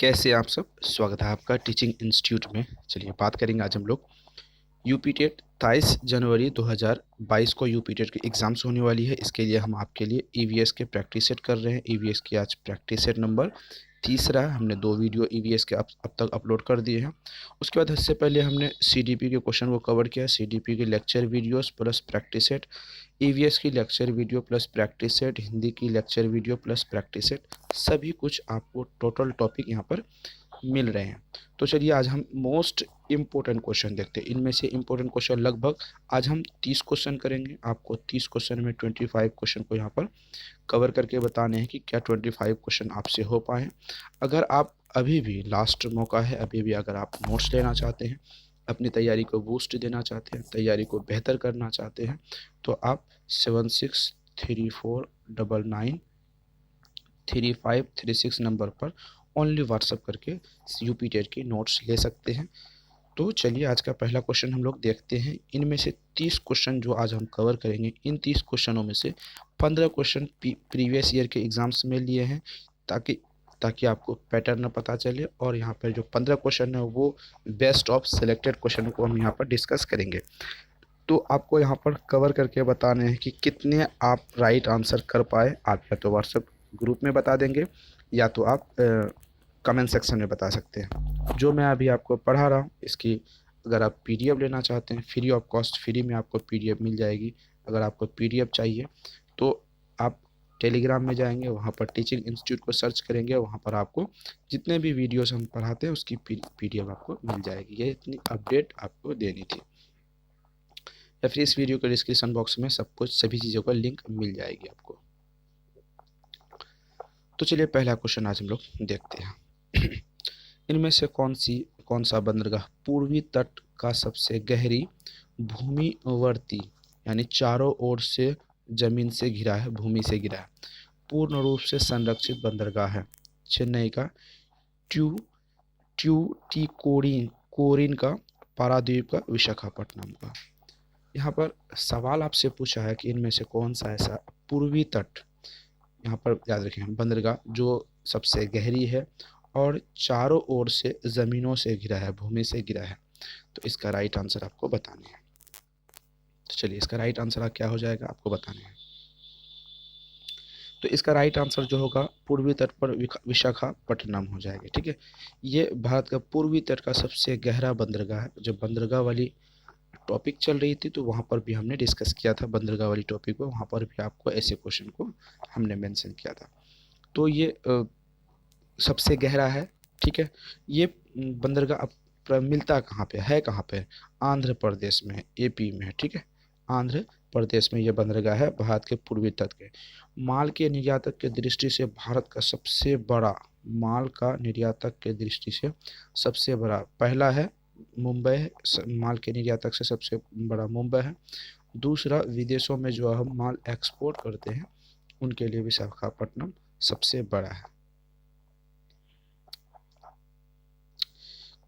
कैसे आप सब। स्वागत है आपका टीचिंग इंस्टीट्यूट में। चलिए बात करेंगे आज हम लोग यूपी टेट 23 जनवरी 2022 को यूपी टेट की एग्ज़ाम्स होने वाली है। इसके लिए हम आपके लिए ईवीएस के प्रैक्टिस सेट कर रहे हैं। ईवीएस की आज प्रैक्टिस सेट नंबर तीसरा है। हमने 2 वीडियो ईवीएस के अब तक अपलोड कर दिए हैं। उसके बाद इससे पहले हमने सीडीपी के क्वेश्चन को कवर किया। सीडीपी के lecture videos plus practice set, EVS की lecture video plus practice set, Hindi की lecture video plus practice set, सभी कुछ आपको टोटल टॉपिक यहाँ पर मिल रहे हैं। तो चलिए आज हम मोस्ट इम्पोर्टेंट क्वेश्चन देखते हैं। इनमें से इम्पोर्टेंट क्वेश्चन लगभग आज हम 30 क्वेश्चन करेंगे। आपको 30 क्वेश्चन में 25 क्वेश्चन को यहाँ पर कवर करके बताने हैं कि क्या 25 क्वेश्चन आपसे हो पाए। अगर आप अभी भी लास्ट मौका है, अभी भी अगर आप नोट्स लेना चाहते हैं, अपनी तैयारी को बूस्ट देना चाहते हैं, तैयारी को बेहतर करना चाहते हैं, तो आप 7634993536 नंबर पर ओनली व्हाट्सअप करके यूपी टेट की नोट्स ले सकते हैं। तो चलिए आज का पहला क्वेश्चन हम लोग देखते हैं। इनमें से 30 क्वेश्चन जो आज हम कवर करेंगे, इन 30 क्वेश्चनों में से 15 क्वेश्चन प्रीवियस ईयर के एग्ज़ाम्स में लिए हैं, ताकि ताकि आपको पैटर्न पता चले। और यहाँ पर जो 15 क्वेश्चन है वो बेस्ट ऑफ सेलेक्टेड क्वेश्चन को हम यहाँ पर डिस्कस करेंगे। तो आपको यहाँ पर कवर करके बताने हैं कि कितने आप राइट आंसर कर पाए। आप या तो व्हाट्सएप ग्रुप में बता देंगे या तो आप कमेंट सेक्शन में बता सकते हैं। जो मैं अभी आपको पढ़ा रहा हूँ, इसकी अगर आप पीडीएफ लेना चाहते हैं, फ्री ऑफ कॉस्ट, फ्री में आपको पीडीएफ मिल जाएगी। अगर आपको पीडीएफ चाहिए तो आप टेलीग्राम में जाएंगे, वहाँ पर टीचिंग इंस्टीट्यूट को सर्च करेंगे, वहाँ पर आपको जितने भी वीडियोस हम पढ़ाते हैं उसकी पीडीएफ आपको मिल जाएगी। ये इतनी अपडेट आपको देनी थी। या फिर इस वीडियो के डिस्क्रिप्शन बॉक्स में सब कुछ, सभी चीज़ों का लिंक मिल जाएगी आपको। तो चलिए पहला क्वेश्चन आज हम लोग देखते हैं। इनमें से कौन सा बंदरगाह पूर्वी तट का सबसे गहरी भूमिवर्ती यानी चारों ओर से जमीन से घिरा है, भूमि से घिरा है, पूर्ण रूप से संरक्षित बंदरगाह है? चेन्नई का, ट्यू ट्यूटिकोरिन कोरिन का, पारादीप का, विशाखापट्टनम का। यहाँ पर सवाल आपसे पूछा है कि इनमें से कौन सा ऐसा पूर्वी तट, यहाँ पर याद रखें बंदरगाह, जो सबसे गहरी है और चारों ओर से ज़मीनों से घिरा है, भूमि से घिरा है। तो इसका राइट आंसर आपको बताने हैं। तो चलिए इसका राइट आंसर क्या हो जाएगा आपको बताने हैं। तो इसका राइट आंसर जो होगा पूर्वी तट पर विशाखापट्टनम हो जाएगा। ठीक है, ये भारत का पूर्वी तट का सबसे गहरा बंदरगाह है। जब बंदरगाह वाली टॉपिक चल रही थी तो वहाँ पर भी हमने डिस्कस किया था बंदरगाह वाली टॉपिक को, वहाँ पर भी आपको ऐसे क्वेश्चन को हमने मेंशन किया था। तो ये सबसे गहरा है। ठीक है, ये बंदरगाह अब मिलता कहाँ पे है, कहाँ पे? आंध्र प्रदेश में, एपी में है। ठीक है, आंध्र प्रदेश में ये बंदरगाह है, भारत के पूर्वी तट के। माल के निर्यातक के दृष्टि से भारत का सबसे बड़ा, माल का निर्यातक के दृष्टि से सबसे बड़ा पहला है मुंबई है, माल के निर्यातक से सबसे बड़ा मुंबई है। दूसरा, विदेशों में जो हम माल एक्सपोर्ट करते हैं उनके लिए विशाखापट्टनम सबसे बड़ा है।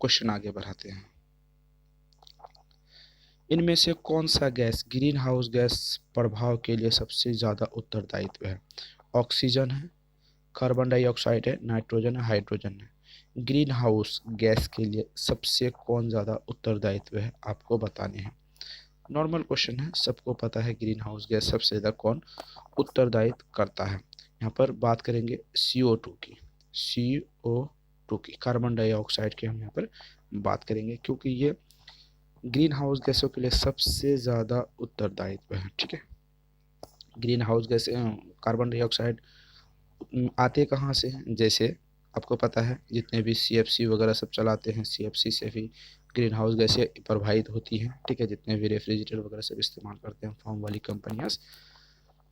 क्वेश्चन आगे बढ़ाते हैं। इनमें से कौन सा गैस ग्रीन हाउस गैस प्रभाव के लिए सबसे ज़्यादा उत्तरदायित्व है? ऑक्सीजन है, कार्बन डाइऑक्साइड है, नाइट्रोजन है, हाइड्रोजन है। ग्रीन हाउस गैस के लिए सबसे कौन ज़्यादा उत्तरदायित्व है आपको बताने हैं। नॉर्मल क्वेश्चन है, सबको पता है ग्रीन हाउस गैस सबसे ज़्यादा कौन उत्तरदायित्व करता है। यहाँ पर बात करेंगे CO2 की, CO2 की, कार्बन डाइऑक्साइड की हम यहाँ पर बात करेंगे, क्योंकि ये ग्रीन हाउस गैसों के लिए सबसे ज़्यादा उत्तरदायित्व है। ठीक है, green house gas, carbon dioxide आते कहाँ से हैं? जैसे आपको पता है जितने भी CFC वगैरह सब चलाते हैं, CFC से भी ग्रीन हाउस गैसें प्रभावित होती हैं। ठीक है, जितने भी रेफ्रिजरेटर वगैरह सब इस्तेमाल करते हैं, फॉर्म वाली कंपनियाँ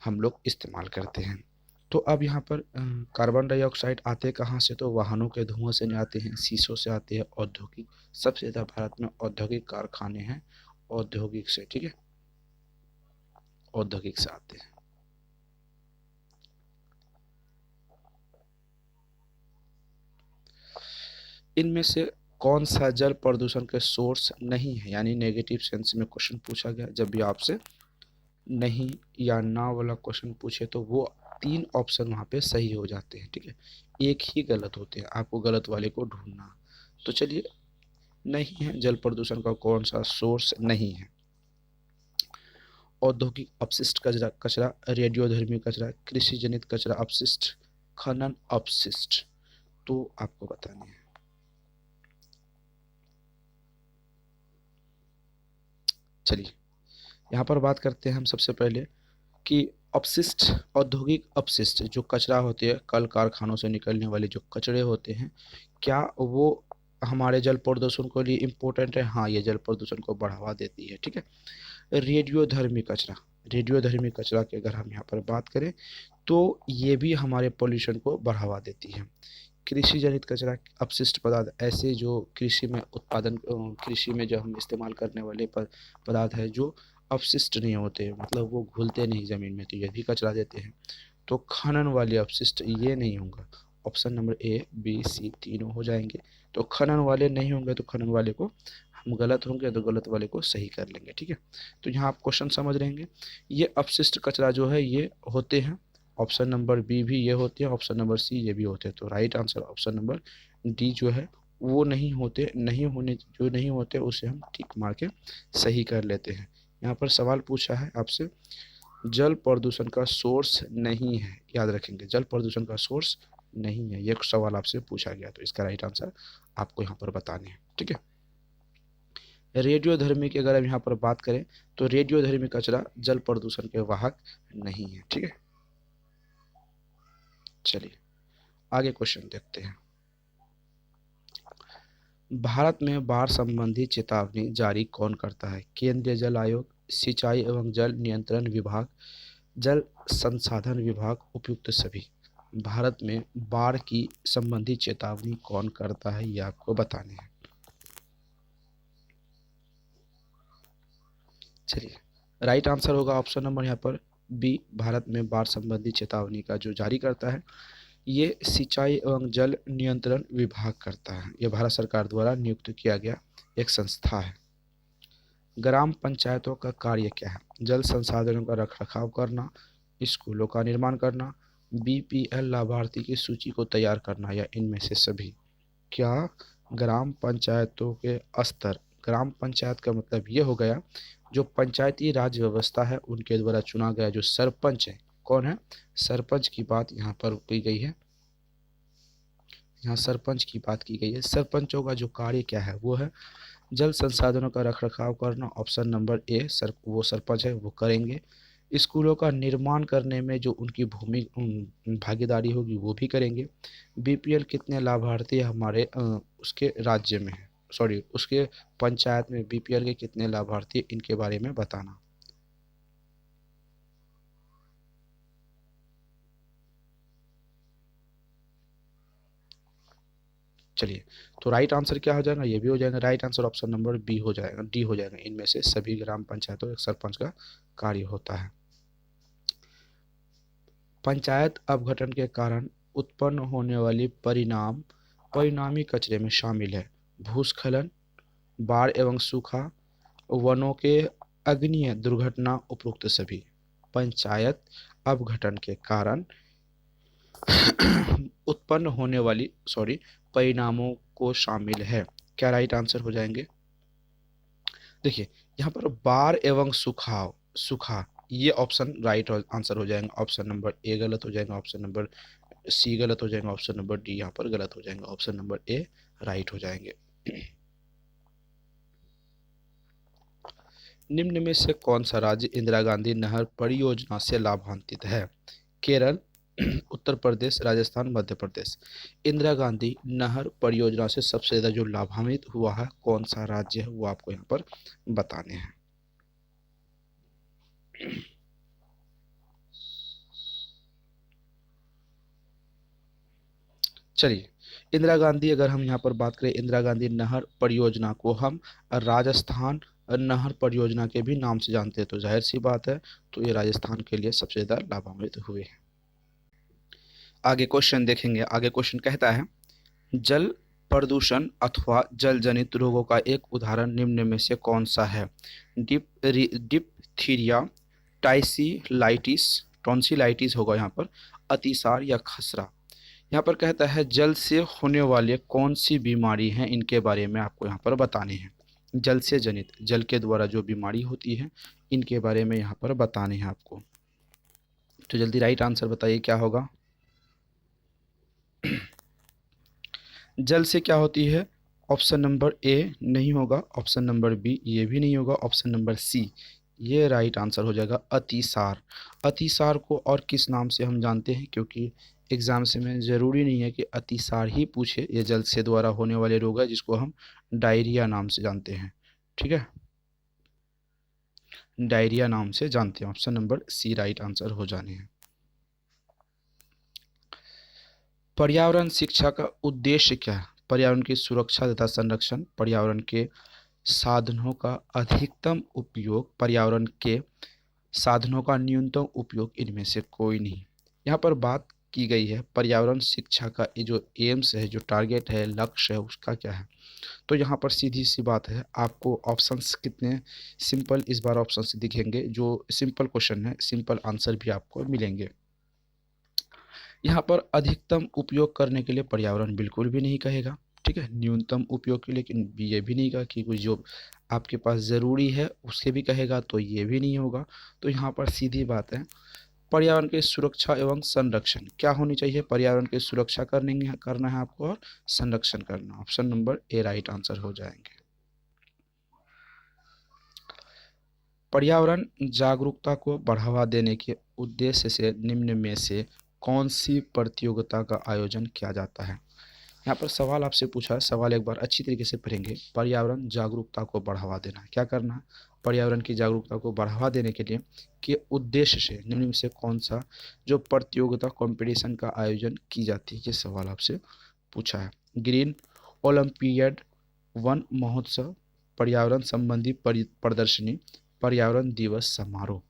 हम लोग इस्तेमाल करते हैं। तो अब यहाँ पर कार्बन डाइऑक्साइड आते कहाँ से? तो वाहनों के धुआं से नहीं आते हैं, शीशों से आते हैं, औद्योगिक, सबसे ज़्यादा भारत में औद्योगिक कारखाने हैं, औद्योगिक से। ठीक है, औद्योगिक से आते हैं। इनमें से कौन सा जल प्रदूषण के सोर्स नहीं है? यानी नेगेटिव सेंस में क्वेश्चन पूछा गया, जब भी आपसे नहीं या ना वाला क्वेश्चन पूछे तो वो 3 ऑप्शन वहाँ पे सही हो जाते हैं, ठीक है, एक ही गलत होते हैं, आपको गलत वाले को ढूंढना। तो चलिए, नहीं है, जल प्रदूषण का कौन सा सोर्स नहीं है? औद्योगिक अपशिष्ट कचरा, कचरा रेडियोधर्मी कचरा, कृषि जनित कचरा अपशिष्ट, खनन अपशिष्ट, तो आपको बतानी है। चलिए, यहाँ पर बात करते हैं हम सबसे पहले कि अपशिष्ट, औद्योगिक अपशिष्ट जो कचरा होते हैं, कल कारखानों से निकलने वाले जो कचरे होते हैं, क्या वो हमारे जल प्रदूषण के लिए इम्पोर्टेंट है? हाँ, ये जल प्रदूषण को बढ़ावा देती है, ठीक है। रेडियोधर्मी कचरा, रेडियोधर्मी कचरा की अगर हम यहाँ पर बात करें तो ये भी हमारे पॉल्यूशन को बढ़ावा देती है। कृषि जनित कचरा, अपशिष्ट पदार्थ, ऐसे जो कृषि में उत्पादन, कृषि में जो हम इस्तेमाल करने वाले पदार्थ है जो अपशिष्ट नहीं होते, मतलब वो घुलते नहीं ज़मीन में, तो ये भी कचरा देते हैं। तो खनन वाले अपशिष्ट ये नहीं होगा। ऑप्शन नंबर ए, बी, सी तीनों हो जाएंगे। तो खनन वाले नहीं होंगे, तो खनन वाले को हम गलत होंगे तो गलत वाले को सही कर लेंगे, ठीक है। तो यहाँ आप क्वेश्चन समझ रहेंगे, ये अपशिष्ट कचरा जो है ये होते हैं। ऑप्शन नंबर बी भी ये होते हैं, ऑप्शन नंबर सी ये भी होते हैं। तो right answer option number D जो है वो नहीं होते, नहीं होने जो नहीं होते उसे हम टिक मार के सही कर लेते हैं। यहाँ पर सवाल पूछा है आपसे, जल प्रदूषण का सोर्स नहीं है, याद रखेंगे, जल प्रदूषण का सोर्स नहीं है, ये सवाल आपसे पूछा गया, तो इसका राइट आंसर आपको यहाँ पर बताने हैं, ठीक है। रेडियोधर्मी की अगर हम यहाँ पर बात करें तो रेडियोधर्मी कचरा जल प्रदूषण के वाहक नहीं है, ठीक है। चलिए, आगे क्वेश्चन देखते हैं। भारत में बाढ़ संबंधी चेतावनी जारी कौन करता है? केंद्रीय जल आयोग, सिंचाई एवं जल नियंत्रण विभाग, जल संसाधन विभाग, उपयुक्त सभी। भारत में बाढ़ की संबंधी चेतावनी कौन करता है, ये आपको बताने हैं। चलिए, राइट आंसर होगा ऑप्शन नंबर यहाँ पर बी, भारत में बाढ़ संबंधी चेतावनी का जो जारी करता है ये सिंचाई एवं जल नियंत्रण विभाग करता है। ये भारत सरकार द्वारा नियुक्त किया गया एक संस्था है। ग्राम पंचायतों का कार्य क्या है? जल संसाधनों का रखरखाव करना, स्कूलों का निर्माण करना, बीपीएल लाभार्थी की सूची को तैयार करना, या इनमें से सभी। क्या ग्राम पंचायतों के स्तर, ग्राम पंचायत का मतलब ये हो गया जो पंचायती राज व्यवस्था है उनके द्वारा चुना गया जो सरपंच है, कौन है? सरपंच की बात यहाँ पर की गई है, यहाँ सरपंच की बात की गई है। सरपंचों का जो कार्य क्या है वो है जल संसाधनों का रखरखाव करना, ऑप्शन नंबर ए, वो सरपंच है वो करेंगे। स्कूलों का निर्माण करने में जो उनकी भूमि भागीदारी होगी वो भी करेंगे। बीपीएल कितने लाभार्थी हमारे उसके राज्य में है, सॉरी उसके पंचायत में बीपीएल के कितने लाभार्थी, इनके बारे में बताना। चलिए, तो राइट आंसर क्या हो जाएगा? ये भी हो जाएगा right answer, option number B हो जाएगा, डी हो जाएगा। इनमें से सभी ग्राम पंचायतों एक सरपंच का कार्य होता है। पंचायत अपघटन के कारण उत्पन्न होने वाली परिणामी कचरे में शामिल है भूस्खलन, बाढ़ एवं सूखा, वनों के अग्नि दुर्घटना, उपरोक्त सभी। पंचायत अपघटन के कारण उत्पन्न होने वाली परिणामों को शामिल है। क्या राइट आंसर हो जाएंगे? देखिए, यहाँ पर बाढ़ एवं सूखा ये ऑप्शन राइट आंसर हो जाएगा। ऑप्शन नंबर ए गलत हो जाएगा, ऑप्शन नंबर सी गलत हो जाएगा, ऑप्शन नंबर डी यहाँ पर गलत हो जाएगा, ऑप्शन नंबर ए राइट हो जाएंगे। निम्न में से कौन सा राज्य इंदिरा गांधी नहर परियोजना से लाभान्वित है? केरल, उत्तर प्रदेश, राजस्थान, मध्य प्रदेश। इंदिरा गांधी नहर परियोजना से सबसे ज्यादा जो लाभान्वित हुआ है कौन सा राज्य है वो आपको यहाँ पर बताने हैं। चलिए, इंदिरा गांधी अगर हम यहाँ पर बात करें, इंदिरा गांधी नहर परियोजना को हम राजस्थान नहर परियोजना के भी नाम से जानते हैं, तो जाहिर सी बात है तो ये राजस्थान के लिए सबसे ज़्यादा लाभान्वित हुए हैं। आगे क्वेश्चन देखेंगे। आगे क्वेश्चन कहता है, जल प्रदूषण अथवा जल जनित रोगों का एक उदाहरण निम्न में से कौन सा है? डिप्थीरिया, टाइसिलाइटिस, टॉन्सिलाइटिस होगा यहाँ पर, अतिसार या खसरा। यहाँ पर कहता है जल से होने वाले कौन सी बीमारी हैं, इनके बारे में आपको यहाँ पर बताने हैं। जल से जनित, जल के द्वारा जो बीमारी होती है, इनके बारे में यहाँ पर बताने हैं आपको। तो जल्दी राइट आंसर बताइए क्या होगा। जल से क्या होती है? ऑप्शन नंबर ए नहीं होगा, ऑप्शन नंबर बी ये भी नहीं होगा, ऑप्शन नंबर सी ये राइट आंसर हो जाएगा, अतिसार। अतिसार को और किस नाम से हम जानते हैं, क्योंकि एग्जाम्स में ज़रूरी नहीं है कि अतिसार ही पूछे, ये जल से द्वारा होने वाले रोग है जिसको हम डायरिया नाम से जानते हैं। ठीक है, डायरिया नाम से जानते हैं। Option number C right answer हो जाने हैं। पर्यावरण शिक्षा का उद्देश्य क्या है? पर्यावरण की सुरक्षा तथा संरक्षण, पर्यावरण के साधनों का अधिकतम उपयोग, पर्यावरण के साधनों का न्यूनतम उपयोग, इनमें से कोई नहीं। यहाँ पर बात की गई है पर्यावरण शिक्षा का ये जो एम्स है, जो टारगेट है, लक्ष्य है, उसका क्या है। तो यहाँ पर सीधी सी बात है, आपको ऑप्शंस कितने सिंपल इस बार ऑप्शंस दिखेंगे, जो सिंपल क्वेश्चन है, सिंपल आंसर भी आपको मिलेंगे। यहाँ पर अधिकतम उपयोग करने के लिए पर्यावरण बिल्कुल भी नहीं कहेगा, ठीक है। न्यूनतम उपयोग के लिए लेकिन ये भी नहीं कहा कि कुछ जो आपके पास ज़रूरी है उसके भी कहेगा, तो ये भी नहीं होगा। तो यहाँ पर सीधी बात है, पर्यावरण की सुरक्षा एवं संरक्षण क्या होनी चाहिए? पर्यावरण की सुरक्षा करना है आपको और संरक्षण करना। Option number A right answer हो जाएंगे। पर्यावरण जागरूकता को बढ़ावा देने के उद्देश्य से निम्न में से कौन सी प्रतियोगिता का आयोजन किया जाता है? यहाँ पर सवाल आपसे पूछा है, सवाल एक बार अच्छी तरीके से पढ़ेंगे। पर्यावरण जागरूकता को बढ़ावा देना, क्या करना है? पर्यावरण की जागरूकता को बढ़ावा देने के लिए के उद्देश्य से निम्न में से कौन सा जो प्रतियोगिता कंपटीशन का आयोजन की जाती है, ये सवाल आपसे पूछा है। ग्रीन ओलंपियड, वन महोत्सव, पर्यावरण संबंधी प्रदर्शनी, पर्यावरण दिवस समारोह।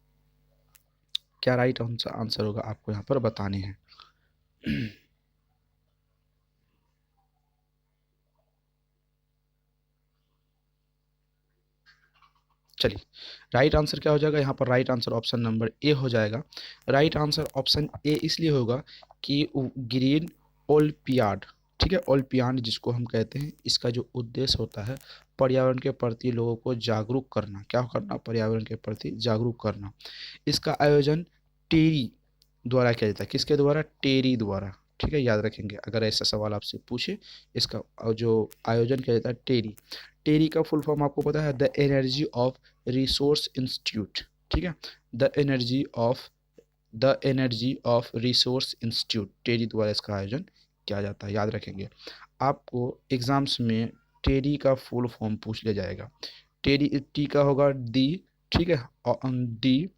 क्या राइट आंसर होगा आपको यहाँ पर बताने हैं। चलिए, राइट आंसर क्या हो जाएगा यहाँ पर? Right answer option number A हो जाएगा। राइट आंसर ऑप्शन ए इसलिए होगा कि ग्रीन ओलंपियाड, ठीक है, ओलंपियाड जिसको हम कहते हैं, इसका जो उद्देश्य होता है पर्यावरण के प्रति लोगों को जागरूक करना। क्या करना? पर्यावरण के प्रति जागरूक करना। इसका आयोजन टेरी द्वारा किया जाता है। किसके द्वारा? टेरी द्वारा, ठीक है, याद रखेंगे अगर ऐसा सवाल आपसे पूछे। इसका जो आयोजन किया जाता है टेरी। टेरी का फुल फॉर्म आपको पता है? The energy of resource institute, ठीक है, the energy of resource institute, TERI द्वारा इसका आयोजन किया जाता है, याद रखेंगे। आपको एग्जाम्स में टेरी का फुल फॉर्म पूछ लिया जाएगा। टेरी टी का होगा दी, ठीक है, दी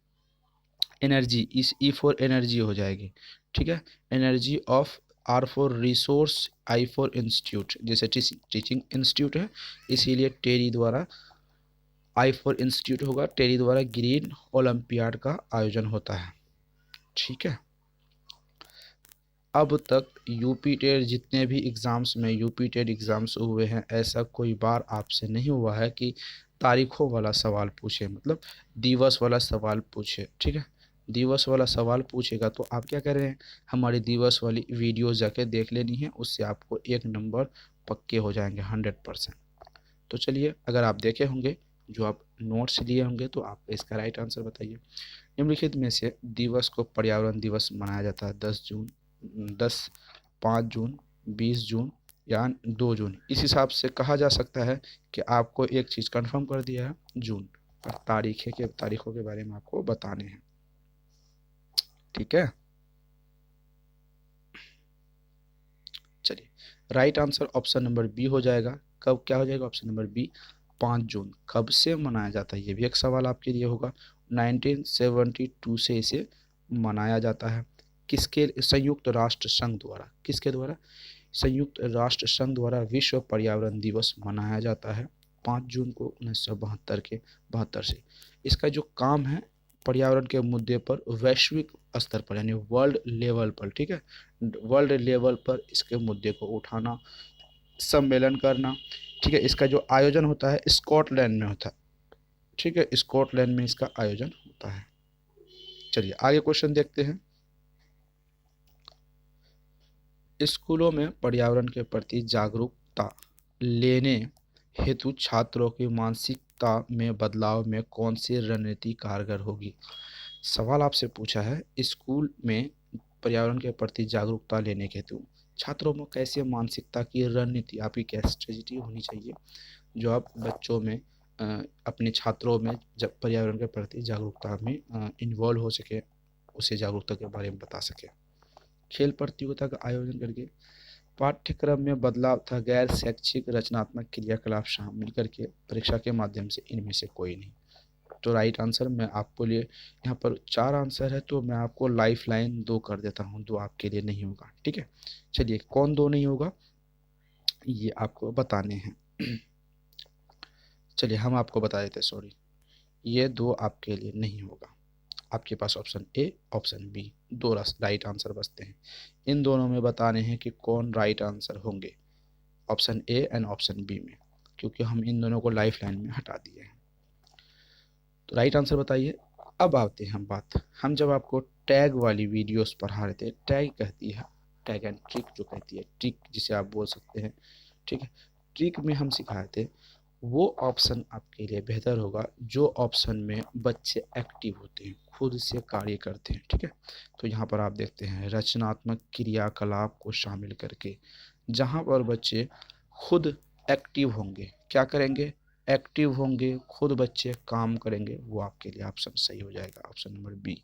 एनर्जी, इस ई फॉर एनर्जी हो जाएगी, ठीक है, energy of, R for resource, I for institute, जैसे टीचिंग इंस्टीट्यूट है इसीलिए टेरी द्वारा, आई फॉर इंस्टीट्यूट होगा, टेरी द्वारा ग्रीन ओलंपियाड का आयोजन होता है, ठीक है। अब तक यूपी टेट जितने भी एग्ज़ाम्स में यूपी टेट एग्ज़ाम्स हुए हैं, ऐसा कोई बार आपसे नहीं हुआ है कि तारीखों वाला सवाल पूछे, मतलब दिवस वाला सवाल पूछे, ठीक है। दिवस वाला सवाल पूछेगा तो आप क्या कर रहे हैं, हमारी दिवस वाली वीडियो जाके देख लेनी है, उससे आपको 1 नंबर पक्के हो जाएंगे 100%। तो चलिए, अगर आप देखे होंगे, जो आप नोट्स लिए होंगे, तो आप इसका राइट आंसर बताइए। निम्नलिखित में से दिवस को पर्यावरण दिवस मनाया जाता है 10 जून, 10, 5 जून, 20 जून या 2 जून। इस हिसाब से कहा जा सकता है कि आपको एक चीज़ कंफर्म कर दिया है, जून। और तारीखों के बारे में आपको बताने हैं, ठीक है। चलिए, right answer option number B हो जाएगा। कब क्या हो जाएगा? ऑप्शन नंबर बी, 5 जून। कब से मनाया जाता है, ये भी एक सवाल आपके लिए होगा। 1972 से इसे मनाया जाता है। किसके? संयुक्त राष्ट्र संघ द्वारा। किसके द्वारा? संयुक्त राष्ट्र संघ द्वारा विश्व पर्यावरण दिवस मनाया जाता है 5 जून को 1972 के 72 से। इसका जो काम है, पर्यावरण के मुद्दे पर वैश्विक स्तर पर, यानी वर्ल्ड लेवल पर, ठीक है, वर्ल्ड लेवल पर इसके मुद्दे को उठाना, सम्मेलन करना, ठीक है। इसका जो आयोजन होता है स्कॉटलैंड में होता है, ठीक है, स्कॉटलैंड में इसका आयोजन होता है। चलिए आगे क्वेश्चन देखते हैं। स्कूलों में पर्यावरण के प्रति जागरूकता लेने हेतु छात्रों की मानसिकता में बदलाव में कौन सी रणनीति कारगर होगी। सवाल आपसे पूछा है, स्कूल में पर्यावरण के प्रति जागरूकता लेने के हेतु छात्रों में कैसे मानसिकता की रणनीति, आपकी क्या स्ट्रेटजी होनी चाहिए जो आप बच्चों में अपने छात्रों में जब पर्यावरण के प्रति जागरूकता में इन्वॉल्व हो सके, उसे जागरूकता के बारे में बता सके। खेल प्रतियोगिता का आयोजन करके, पाठ्यक्रम में बदलाव था, गैर शैक्षिक रचनात्मक क्रियाकलाप शामिल करके, परीक्षा के माध्यम से, इनमें से कोई नहीं। तो राइट आंसर मैं आपको लिए यहाँ पर 4 आंसर है, तो मैं आपको लाइफ लाइन 2 कर देता हूँ, 2 आपके लिए नहीं होगा। ठीक है, चलिए कौन 2 नहीं होगा ये आपको बताने हैं। चलिए हम आपको बता देते, सॉरी, ये 2 आपके लिए नहीं होगा। आपके पास option A, option B, 2 right answer बचते हैं। इन दोनों में बताने हैं कि कौन राइट आंसर होंगे, option A and option B में, क्योंकि हम इन दोनों को लाइफ लाइन में हटा दिए हैं। तो राइट आंसर बताइए। अब आते हैं हम बात, हम जब आपको टैग वाली वीडियोस पढ़ा रहे थे, टैग कहती है, टैग एंड ट्रिक जो कहती है, ट्रिक जिसे आप बोल सकते हैं, ठीक है, ट्रिक में हम सिखाए थे, वो ऑप्शन आपके लिए बेहतर होगा जो ऑप्शन में बच्चे एक्टिव होते हैं, खुद से कार्य करते हैं। ठीक है, तो यहाँ पर आप देखते हैं रचनात्मक क्रियाकलाप को शामिल करके, जहाँ पर बच्चे खुद एक्टिव होंगे, क्या करेंगे, एक्टिव होंगे, खुद बच्चे काम करेंगे, वो आपके लिए ऑप्शन सही हो जाएगा, ऑप्शन नंबर बी।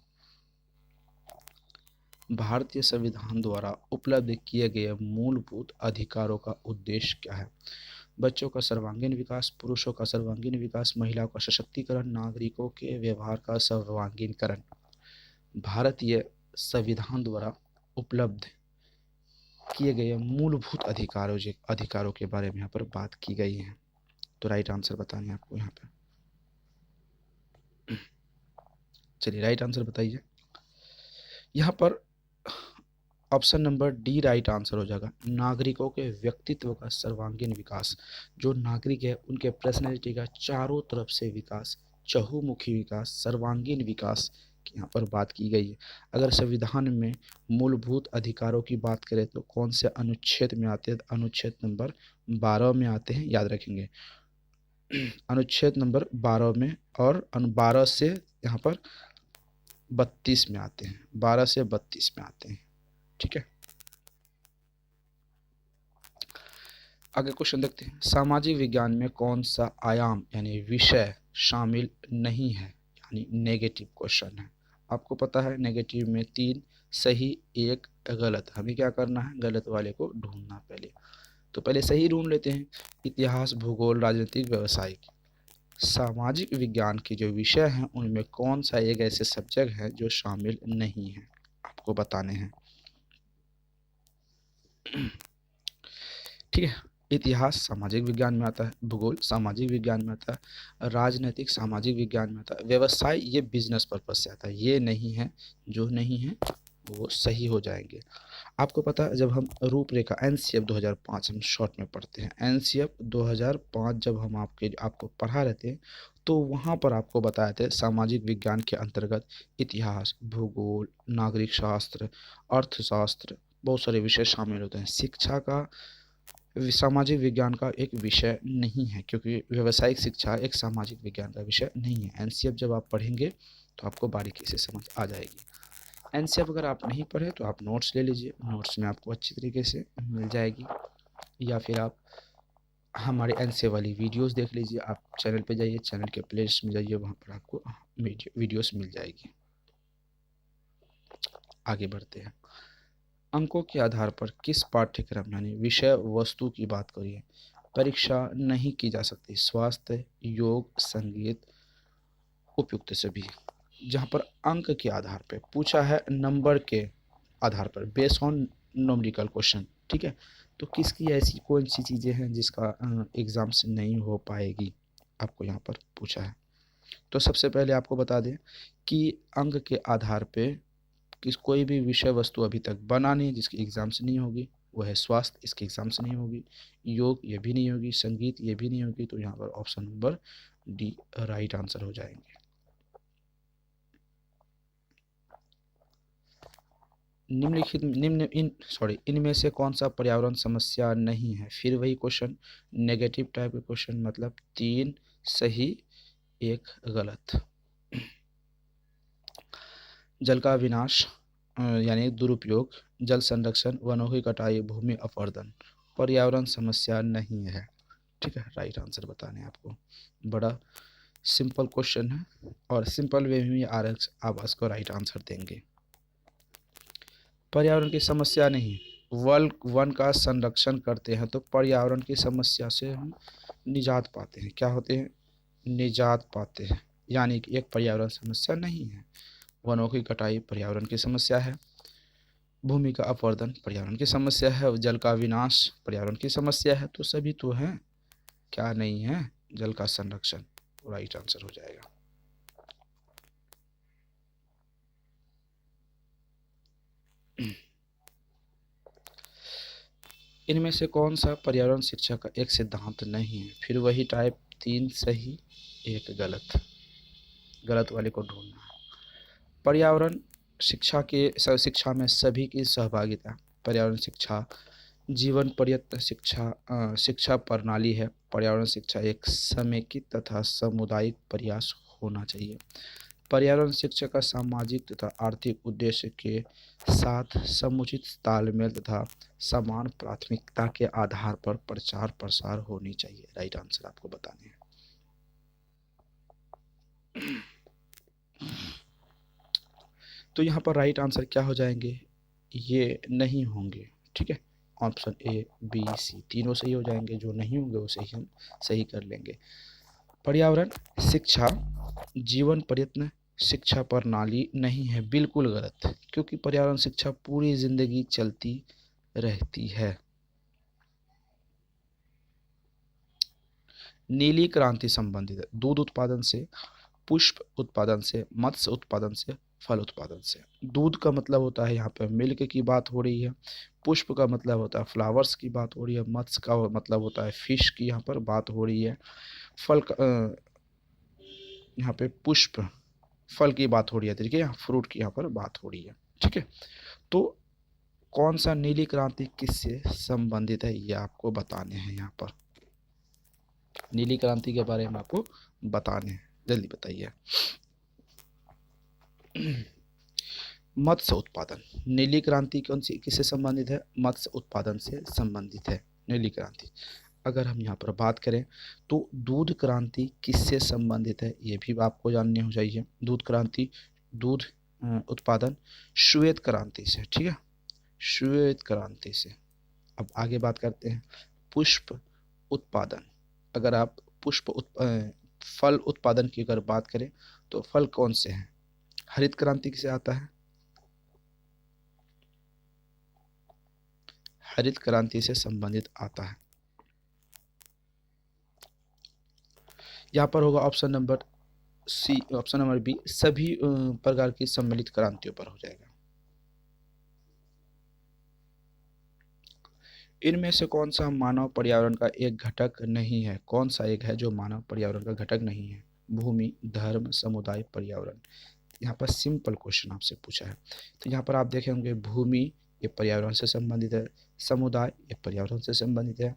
भारतीय संविधान द्वारा उपलब्ध किए गए मूलभूत अधिकारों का उद्देश्य क्या है। बच्चों का सर्वांगीण विकास, पुरुषों का सर्वांगीण विकास, महिलाओं का सशक्तिकरण, नागरिकों के व्यवहार का सर्वांगीणकरण। भारतीय संविधान द्वारा उपलब्ध किए गए मूलभूत अधिकारों के बारे में यहाँ पर बात की गई है। तो राइट आंसर बताने हैं आपको यहाँ पे। चलिए राइट आंसर बताइए। यहाँ पर option number D right answer हो जाएगा, नागरिकों के व्यक्तित्व का सर्वांगीण विकास। जो नागरिक है उनके पर्सनैलिटी का चारों तरफ से विकास, चहुमुखी विकास, सर्वांगीण विकास की यहाँ पर बात की गई है। अगर संविधान में मूलभूत अधिकारों की बात करें तो कौन से अनुच्छेद में आते हैं, अनुच्छेद नंबर 12 में आते हैं, याद रखेंगे, अनुच्छेद नंबर 12 में, और 12 से यहाँ पर 32 में आते हैं, 12 से 32 में आते हैं। ठीक है, आगे क्वेश्चन देखते हैं, सामाजिक विज्ञान में कौन सा आयाम यानी विषय शामिल नहीं है, यानी नेगेटिव क्वेश्चन है। आपको पता है नेगेटिव में 3 सही 1 गलत, हमें क्या करना है, गलत वाले को ढूंढना पहले। तो पहले सही ढूंढ लेते हैं, इतिहास, भूगोल, राजनीतिक, व्यवसायिक। सामाजिक विज्ञान के जो विषय हैं उनमें कौन सा एक ऐसे सब्जेक्ट है जो शामिल नहीं है, आपको बताने हैं। ठीक है, इतिहास सामाजिक विज्ञान में आता है, भूगोल सामाजिक विज्ञान में आता है, राजनीतिक सामाजिक विज्ञान में आता है, व्यवसाय ये बिजनेस पर्पज से आता है। ये नहीं है, जो नहीं है वो सही हो जाएंगे। आपको पता है जब हम रूपरेखा एनसीएफ 2005 हम शॉर्ट में पढ़ते हैं, एनसीएफ 2005 जब हम आपको पढ़ा रहे थे, तो वहाँ पर आपको बताए थे सामाजिक विज्ञान के अंतर्गत इतिहास, भूगोल, नागरिक शास्त्र, अर्थशास्त्र, बहुत सारे विषय शामिल होते हैं। शिक्षा का सामाजिक विज्ञान का एक विषय नहीं है, क्योंकि व्यावसायिक शिक्षा एक सामाजिक विज्ञान का विषय नहीं है। एनसीएफ जब आप पढ़ेंगे तो आपको बारीकी से समझ आ जाएगी। एनसीएफ अगर आप नहीं पढ़े तो आप नोट्स ले लीजिए, नोट्स में आपको अच्छी तरीके से मिल जाएगी, या फिर आप हमारे एनसीएफ वाली वीडियोस देख लीजिए। आप चैनल पे जाइए, चैनल के प्लेलिस्ट में जाइए, वहाँ पर आपको वीडियोस मिल जाएगी। आगे बढ़ते हैं, अंकों के आधार पर किस पाठ्यक्रम यानी विषय वस्तु की बात करिए परीक्षा नहीं की जा सकती, स्वास्थ्य, योग, संगीत, उपयुक्त सभी। जहाँ पर अंक के आधार पर पूछा है, नंबर के आधार पर, बेस्ड ऑन नोमेरिकल क्वेश्चन, ठीक है, तो किसकी ऐसी कौन सी चीज़ें हैं जिसका एग्ज़ाम से नहीं हो पाएगी, आपको यहाँ पर पूछा है। तो सबसे पहले आपको बता दें कि अंक के आधार पे कोई भी विषय वस्तु अभी तक बना नहीं जिसकी एग्ज़ाम से नहीं होगी, वो है स्वास्थ्य, इसके एग्ज़ाम से नहीं होगी, योग ये भी नहीं होगी, संगीत ये भी नहीं होगी। तो यहाँ पर option number D right answer हो जाएंगे। निम्नलिखित निम्न इन सॉरी इनमें से कौन सा पर्यावरण समस्या नहीं है? फिर वही क्वेश्चन, नेगेटिव टाइप के क्वेश्चन, मतलब 3 सही 1 गलत। जल का विनाश यानी दुरुपयोग, जल संरक्षण, वनों की कटाई, भूमि अपरदन पर्यावरण समस्या नहीं है। ठीक है, राइट आंसर बताने हैं आपको। बड़ा सिंपल क्वेश्चन है और सिंपल वे में आप इसको राइट आंसर देंगे। पर्यावरण की समस्या नहीं, वन का संरक्षण करते हैं तो पर्यावरण की समस्या से हम निजात पाते हैं। क्या होते हैं? निजात पाते हैं, यानी कि एक पर्यावरण समस्या नहीं है। वनों की कटाई पर्यावरण की समस्या है, भूमि का अपवर्दन पर्यावरण की समस्या है, जल का विनाश पर्यावरण की समस्या है। तो सभी तो हैं, क्या नहीं है? जल का संरक्षण राइट आंसर हो जाएगा। इनमें से कौन सा पर्यावरण शिक्षा का एक सिद्धांत नहीं है? फिर वही टाइप 3 सही 1 गलत। गलत वाले को ढूंढना है। पर्यावरण शिक्षा में सभी की सहभागिता। पर्यावरण शिक्षा जीवन पर्यंत शिक्षा प्रणाली है। पर्यावरण शिक्षा एक समेकित तथा सामुदायिक प्रयास होना चाहिए। पर्यावरण शिक्षा का सामाजिक तथा आर्थिक उद्देश्य के साथ समुचित तालमेल तथा समान प्राथमिकता के आधार पर प्रचार प्रसार होनी चाहिए। राइट आंसर आपको बताने हैं। तो यहाँ पर राइट आंसर क्या हो जाएंगे? ये नहीं होंगे। ठीक है, ऑप्शन ए बी सी तीनों सही हो जाएंगे, जो नहीं होंगे उसे ही हम सही कर लेंगे। पर्यावरण शिक्षा जीवन प्रयत्न शिक्षा प्रणाली नहीं है, बिल्कुल गलत, क्योंकि पर्यावरण शिक्षा पूरी जिंदगी चलती रहती है। नीली क्रांति संबंधित है दूध उत्पादन से, पुष्प उत्पादन से, मत्स्य उत्पादन से, फल उत्पादन से। दूध का मतलब होता है यहाँ पे मिल्क की बात हो रही है, पुष्प का मतलब होता है फ्लावर्स की बात हो रही है, मत्स्य का मतलब होता है फिश की यहाँ पर बात हो रही है, फल का यहाँ पे पुष्प फल की बात हो रही है, देखिए यहाँ फ्रूट की यहाँ पर बात हो रही है। ठीक है, तो कौन सा नीली क्रांति किससे संबंधित है ये आपको बताने हैं। यहाँ पर नीली क्रांति के बारे में आपको बताने हैं, जल्दी बताइए। मत्स्य उत्पादन, नीली क्रांति कौन सी किससे संबंधित है? मत्स्य उत्पादन से संबंधित है नीली क्रांति। अगर हम यहाँ पर बात करें तो दूध क्रांति किससे संबंधित है ये भी आपको जानने हो चाहिए। दूध क्रांति दूध उत्पादन श्वेत क्रांति से। ठीक है, श्वेत क्रांति से। अब आगे बात करते हैं पुष्प उत्पादन। अगर आप फल उत्पादन की अगर बात करें तो फल कौन से हैं? हरित क्रांति किसे आता है? हरित क्रांति से संबंधित आता है। यहाँ पर होगा option number C, option number B सभी प्रकार की सम्मिलित क्रांतियों पर हो जाएगा। इनमें से कौन सा मानव पर्यावरण का एक घटक नहीं है? कौन सा एक है जो मानव पर्यावरण का घटक नहीं है? भूमि, धर्म, समुदाय, पर्यावरण। यहाँ पर सिंपल क्वेश्चन आपसे पूछा है, तो यहाँ पर आप देखे होंगे भूमि ये पर्यावरण से संबंधित है, समुदाय ये पर्यावरण से संबंधित है,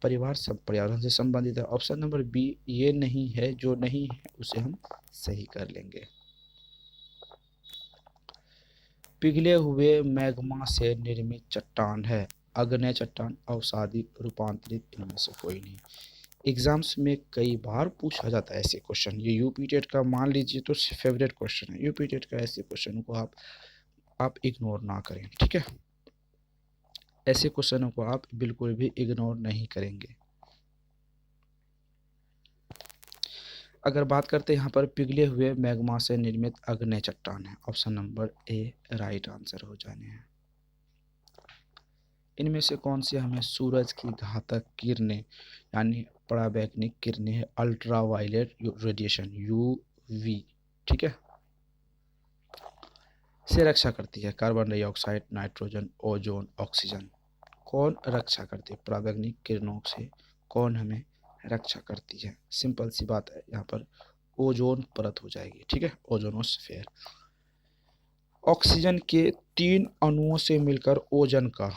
परिवार सब पर्यावरण से संबंधित है। ऑप्शन नंबर बी ये नहीं है, जो नहीं है उसे हम सही कर लेंगे। पिघले हुए मैग्मा से निर्मित चट्टान है, अग्नेय चट्टान, अवसादी, रूपांतरित, इनमें से कोई नहीं। एग्जाम्स में कई बार पूछा जाता है ऐसे क्वेश्चन, ये यूपी टेट का मान लीजिए तो फेवरेट क्वेश्चन है। यूपी टेट का ऐसे क्वेश्चन को आप इग्नोर ना करें। ठीक है, ऐसे क्वेश्चनों को आप बिल्कुल भी इग्नोर नहीं करेंगे। अगर बात करते हैं यहाँ पर पिघले हुए मैग्मा से निर्मित अग्नेय चट्टान है, option number A right answer हो जाने हैं। इनमें से कौन सी हमें सूरज की घातक किरणें यानी पराबैंगनी किरणें है, अल्ट्रा वायलेट रेडिएशन यूवी, ठीक है, से रक्षा करती है? Carbon dioxide, nitrogen, ozone, oxygen. कौन रक्षा करती है पराबैंगनी किरणों से? कौन हमें रक्षा करती है? सिंपल सी बात है, यहाँ पर ओजोन परत हो जाएगी। ठीक है, ओजोनोस्फेयर। ऑक्सीजन के 3 अणुओं से मिलकर ओजोन का,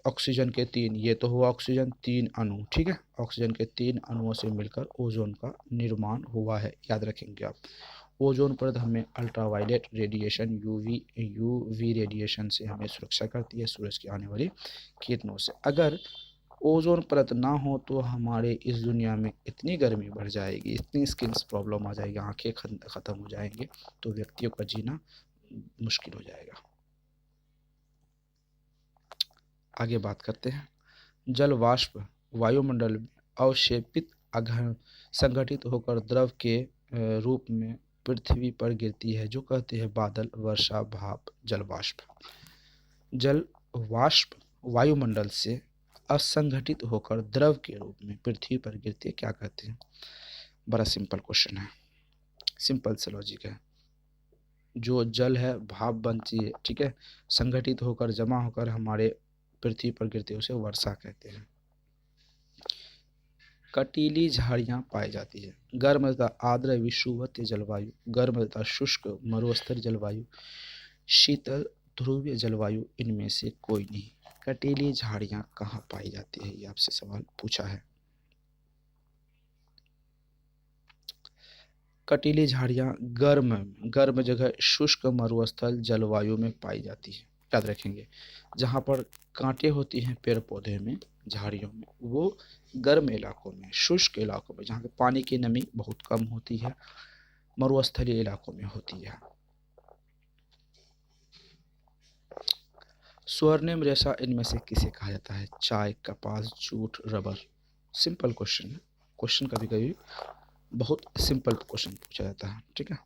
ऑक्सीजन के 3, ये तो हुआ ऑक्सीजन 3 अणु, ठीक है, ऑक्सीजन के 3 अणुओं से मिलकर ओजोन का निर्माण हुआ है, याद रखेंगे आप। ओजोन परत हमें अल्ट्रावायलेट रेडिएशन यूवी रेडिएशन से हमें सुरक्षा करती है, सूरज की आने वाली किरणों से। अगर ओजोन परत ना हो तो हमारे इस दुनिया में इतनी गर्मी बढ़ जाएगी, इतनी स्किन्स प्रॉब्लम आ जाएगी, आंखें ख़त्म हो जाएंगे, तो व्यक्तियों का जीना मुश्किल हो जाएगा। आगे बात करते हैं। जल वाष्प वायुमंडल में अवक्षेपित संगठित होकर द्रव के रूप में पृथ्वी पर गिरती है, जो कहते हैं बादल, वर्षा, भाप, जल वाष्प। जल वाष्प वायुमंडल से असंगठित होकर द्रव के रूप में पृथ्वी पर गिरती है, क्या कहते हैं? बड़ा सिंपल क्वेश्चन है, सिंपल से लॉजिक है। जो जल है भाप बनती है, ठीक है, संगठित होकर जमा होकर हमारे पृथ्वी पर गिरती है, उसे वर्षा कहते हैं। कटीली झाड़ियाँ पाई जाती है। गर्म तथा आर्द्र विषुवतीय जलवायु, गर्म तथा शुष्क मरुस्थलीय जलवायु, शीतल ध्रुवीय जलवायु, इनमें से कोई नहीं। कटीली झाड़ियाँ कहाँ पाई जाती है, ये आपसे सवाल पूछा है। कटीली झाड़ियाँ गर्म जगह शुष्क मरुस्थल जलवायु में पाई जाती है, याद रखेंगे। जहाँ पर कांटे होती हैं पेड़ पौधे में, झाड़ियों में, वो गर्म इलाकों में, शुष्क इलाकों में, जहाँ पे पानी की नमी बहुत कम होती है, मरुस्थलीय इलाकों में होती है। स्वर्णिम रेशा इनमें से किसे कहा जाता है? चाय, कपास, जूट, रबर। सिंपल क्वेश्चन है, क्वेश्चन कभी कभी बहुत सिंपल क्वेश्चन पूछा जाता है, ठीक है।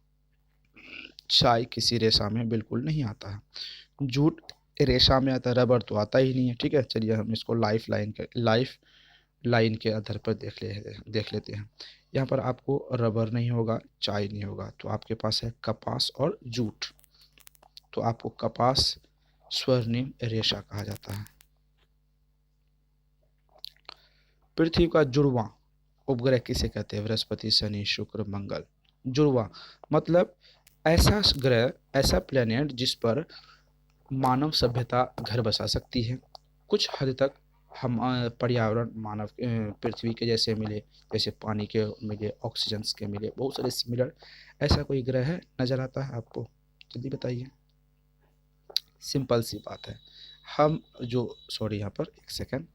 चाय किसी रेशा में बिल्कुल नहीं आता है, जूट रेशा में आता है, रबर तो आता ही नहीं है, ठीक है। चलिए हम इसको लाइफ लाइन के आधार पर देख लेते हैं। यहाँ पर आपको रबर नहीं होगा, चाय नहीं होगा, तो आपके पास है कपास और जूट। तो आपको कपास स्वर्णिम रेशा कहा जाता है। पृथ्वी का जुड़वां उपग्रह किसे कहते हैं? बृहस्पति, शनि, शुक्र, मंगल। जुड़वां मतलब ऐसा ग्रह, ऐसा प्लेनेट जिस पर मानव सभ्यता घर बसा सकती है। कुछ हद तक हम पर्यावरण मानव पृथ्वी के जैसे मिले, जैसे पानी के मिले, ऑक्सीजन के मिले, बहुत सारे सिमिलर। ऐसा कोई ग्रह है, नज़र आता है आपको? जल्दी बताइए। सिंपल सी बात है। हम जो सॉरी यहाँ पर एक सेकेंड,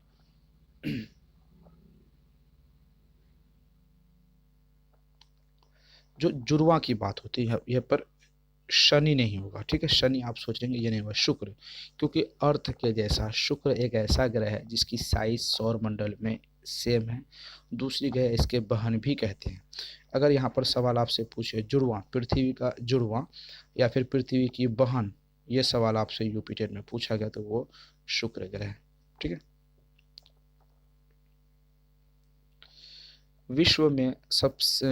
जो जुड़वां की बात होती है यहाँ पर शनि नहीं होगा, ठीक है। शनि आप सोचेंगे ये नहीं होगा, शुक्र, क्योंकि अर्थ के जैसा शुक्र एक ऐसा ग्रह है जिसकी साइज सौर मंडल में सेम है। दूसरी ग्रह इसके बहन भी कहते हैं। अगर यहाँ पर सवाल आपसे पूछे जुड़वां, पृथ्वी का जुड़वां या फिर पृथ्वी की बहन, ये सवाल आपसे यूपिटर में पूछा गया तो वो शुक्र ग्रह है, ठीक है। विश्व में सबसे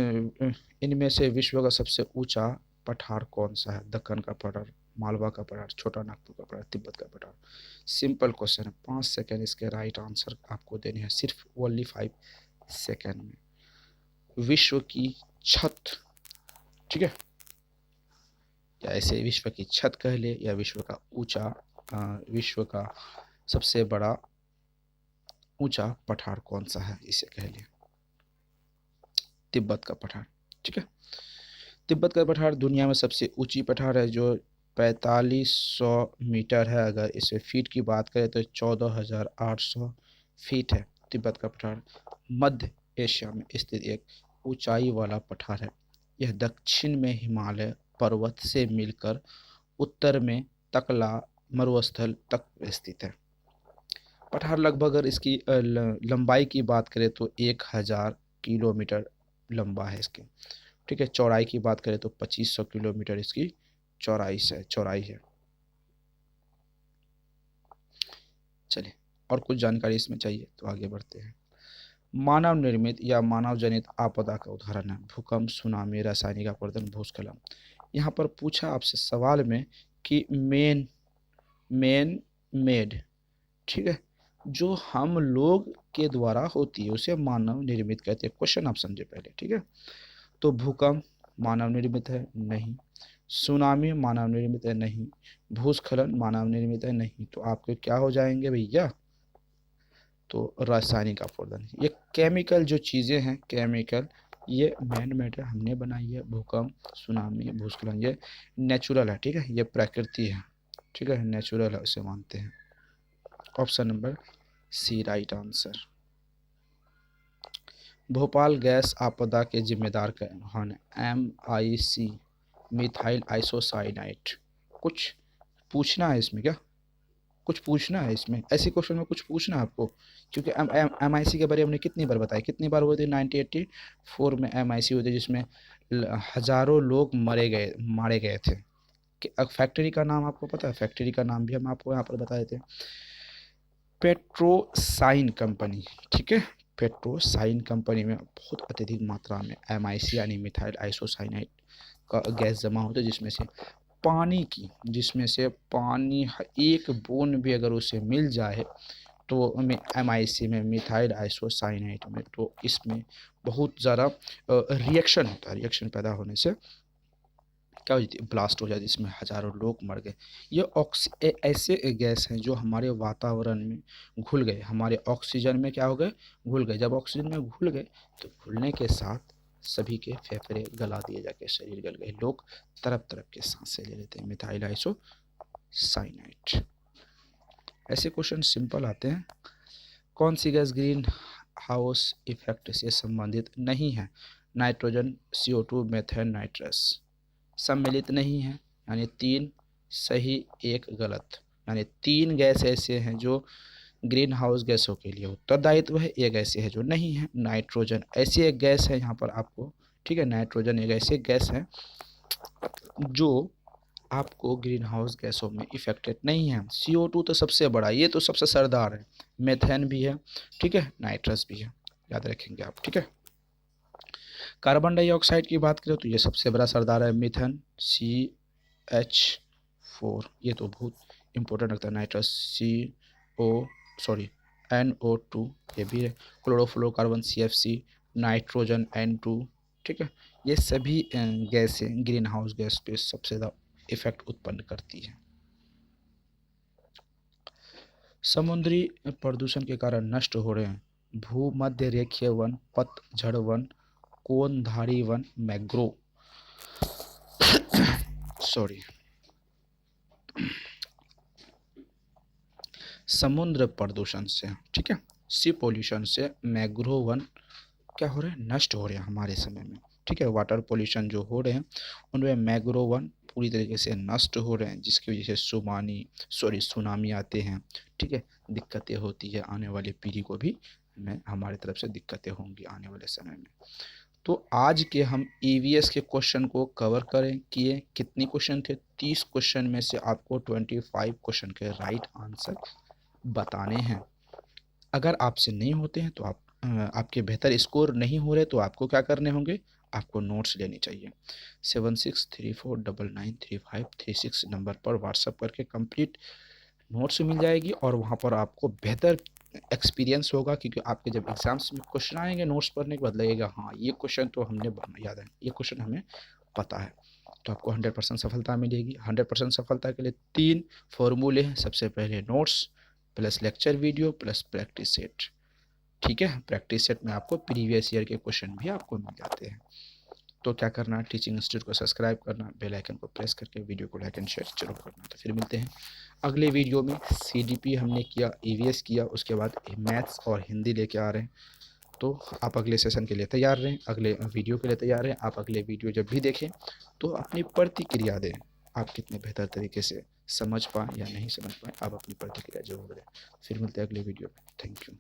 इनमें से विश्व का सबसे ऊंचा पठार कौन सा है? दक्कन का पठार, मालवा का पठार, छोटा नागपुर का पठार, तिब्बत का पठार। सिंपल क्वेश्चन है, 5 सेकेंड इसके राइट आंसर आपको देने हैं, सिर्फ ओनली 5 सेकेंड में। विश्व की छत, ठीक है, या ऐसे विश्व की छत कह ले, या विश्व का सबसे बड़ा ऊंचा पठार कौन सा है, इसे कह ले। तिब्बत का पठार, ठीक है। तिब्बत का पठार दुनिया में सबसे ऊंची पठार है, जो 4500 मीटर है। अगर इसे फीट की बात करें तो 14,800 फीट है। तिब्बत का पठार मध्य एशिया में स्थित एक ऊंचाई वाला पठार है। यह दक्षिण में हिमालय पर्वत से मिलकर उत्तर में तकला मरुस्थल तक स्थित है। पठार लगभग, अगर इसकी लंबाई की बात करें तो 1000 किलोमीटर लंबा है इसकी, ठीक है। चौड़ाई की बात करें तो 2500 किलोमीटर इसकी चौड़ाई है। चलिए, और कुछ जानकारी इसमें चाहिए तो आगे बढ़ते हैं। मानव निर्मित या मानव जनित आपदा का उदाहरण है भूकंप, सुनामी, रासायनिक अपरदन, भूस्खलन। यहाँ पर पूछा आपसे सवाल में कि मैन मेड, ठीक है, जो हम लोग के द्वारा होती है उसे मानव निर्मित कहते हैं। क्वेश्चन आप समझे पहले, ठीक है। तो भूकंप मानव निर्मित है? नहीं। सुनामी मानव निर्मित है नहीं, भूस्खलन मानव निर्मित है नहीं, तो आपके क्या हो जाएंगे भैया, तो रासायनिक अपवर्तन। ये केमिकल जो चीज़ें हैं, केमिकल, ये मैन मेड है, हमने बनाई है। भूकंप, सुनामी, भूस्खलन ये नेचुरल है, ठीक है, ये प्रकृति है, ठीक है, नेचुरल है, उसे मानते हैं। Option number C right answer. Bhopal gas आपदा के जिम्मेदार कौन है? MIC, methyl isocyanide. कुछ पूछना है इसमें क्या, कुछ पूछना है इसमें, ऐसे क्वेश्चन में कुछ पूछना है आपको, क्योंकि MIC के बारे में हमने कितनी बार बताया, कितनी बार हुए थे, 1984 में MIC हुए थे, जिसमें हजारों लोग मारे गए थे। फैक्ट्री का नाम आपको पता है? फैक्ट्री का नाम भी हम आपको यहाँ पर बता देते हैं, पेट्रोसाइन कंपनी, ठीक है। पेट्रोसाइन कंपनी में बहुत अत्यधिक मात्रा में MIC यानी मिथाइल आइसोसाइनाइड का गैस जमा होता है, जिसमें से पानी एक बूंद भी अगर उसे मिल जाए तो MIC में, मिथाइल आइसोसाइनाइड में, तो इसमें बहुत ज़्यादा रिएक्शन होता है। रिएक्शन पैदा होने से क्या हो जाती है, ब्लास्ट हो जाती है, इसमें हजारों लोग मर गए। ये ऐसे गैस हैं जो हमारे वातावरण में घुल गए, हमारे ऑक्सीजन में क्या हो गए, घुल गए। जब ऑक्सीजन में घुल गए तो घुलने के साथ सभी के फेफड़े गला दिए जाके शरीर गल गए, लोग तरफ तरफ के सांसें ले लेते हैं। Methyl isocyanide. ऐसे क्वेश्चन सिंपल आते हैं। कौन सी गैस ग्रीन हाउस इफेक्ट से संबंधित नहीं है? Nitrogen, CO2, methane, nitrous. सम्मिलित नहीं है, यानी 3 सही 1 गलत, यानी 3 गैस ऐसे हैं जो ग्रीन हाउस गैसों के लिए उत्तरदायित्व है, एक ऐसे है जो नहीं है। नाइट्रोजन ऐसी एक गैस है यहाँ पर आपको, ठीक है, नाइट्रोजन एक ऐसी गैस है जो आपको ग्रीन हाउस गैसों में इफेक्टेड नहीं है। CO2 तो सबसे बड़ा, ये तो सबसे सरदार है, मेथेन भी है, ठीक है, नाइट्रस भी है, याद रखेंगे आप, ठीक है। कार्बन डाइऑक्साइड की बात करें तो ये सबसे बड़ा सरदार है, मिथेन CH4, ये तो बहुत इंपॉर्टेंट लगता है। नाइट्रस NO2 ये भी है। क्लोरोफ्लोरोकार्बन CFC, नाइट्रोजन N2, ठीक है, ये सभी गैसें ग्रीन हाउस गैस पे सबसे ज़्यादा इफेक्ट उत्पन्न करती है। समुद्री प्रदूषण के कारण नष्ट हो रहे हैं भूमध्य रेखीय वन, पतझड़ वन, कोनधारी वन, मैंग्रोव, सॉरी, समुद्र प्रदूषण से, ठीक है, सी पोल्यूशन से मैंग्रोव वन क्या हो रहे हैं, नष्ट हो रहे हैं हमारे समय में, ठीक है। वाटर पोल्यूशन जो हो रहे हैं उनमें मैंग्रोव वन पूरी तरीके से नष्ट हो रहे हैं, जिसकी वजह से सुनामी आते हैं, ठीक है, दिक्कतें होती है, आने वाली पीढ़ी को भी हमारी तरफ से दिक्कतें होंगी आने वाले समय में। तो आज के हम EVS के क्वेश्चन को कवर किए। कितने क्वेश्चन थे? 30 क्वेश्चन में से आपको 25 क्वेश्चन के राइट आंसर बताने हैं। अगर आपसे नहीं होते हैं तो आपके बेहतर स्कोर नहीं हो रहे तो आपको क्या करने होंगे, आपको नोट्स लेनी चाहिए। 7634993536 नंबर पर व्हाट्सअप करके कंप्लीट नोट्स मिल जाएगी, और वहाँ पर आपको बेहतर एक्सपीरियंस होगा, क्योंकि आपके जब एग्जाम्स में क्वेश्चन आएंगे नोट्स पढ़ने के बाद लगेगा हाँ ये क्वेश्चन तो हमने याद है, ये क्वेश्चन हमें पता है, तो आपको 100% सफलता मिलेगी। 100% सफलता के लिए 3 फॉर्मूले हैं। सबसे पहले notes plus lecture video plus practice set, ठीक है। प्रैक्टिस सेट में आपको प्रीवियस ईयर के क्वेश्चन भी आपको मिल जाते हैं। तो क्या करना, टीचिंग इंस्टीट्यूट को सब्सक्राइब करना, बेल आइकन को प्रेस करके वीडियो को लाइक एंड शेयर जरूर करना। तो फिर मिलते हैं अगले वीडियो में। CDP हमने किया, EVS किया, उसके बाद मैथ्स और हिंदी लेके आ रहे हैं। तो आप अगले सेशन के लिए तैयार रहें, अगले वीडियो के लिए तैयार रहें। आप अगले वीडियो जब भी देखें तो अपनी प्रतिक्रिया दें, आप कितने बेहतर तरीके से समझ पाएँ या नहीं समझ पाएँ, आप अपनी प्रतिक्रिया जरूर दें। फिर मिलते हैं अगले वीडियो में। Thank you.